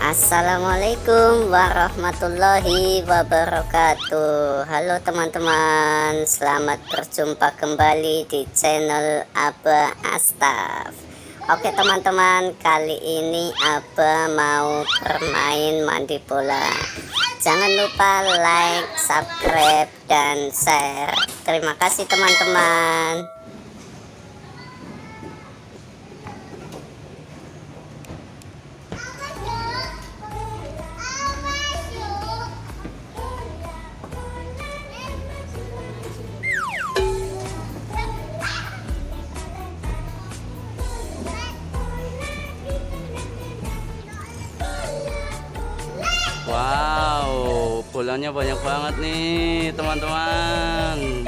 Assalamualaikum warahmatullahi wabarakatuh. Halo teman-teman, selamat berjumpa kembali di channel Aba Astaf. Oke teman-teman, kali ini Aba mau bermain mandi bola. Jangan lupa like, subscribe, dan share. Terima kasih teman-teman. Wow, bolanya banyak banget nih teman-teman.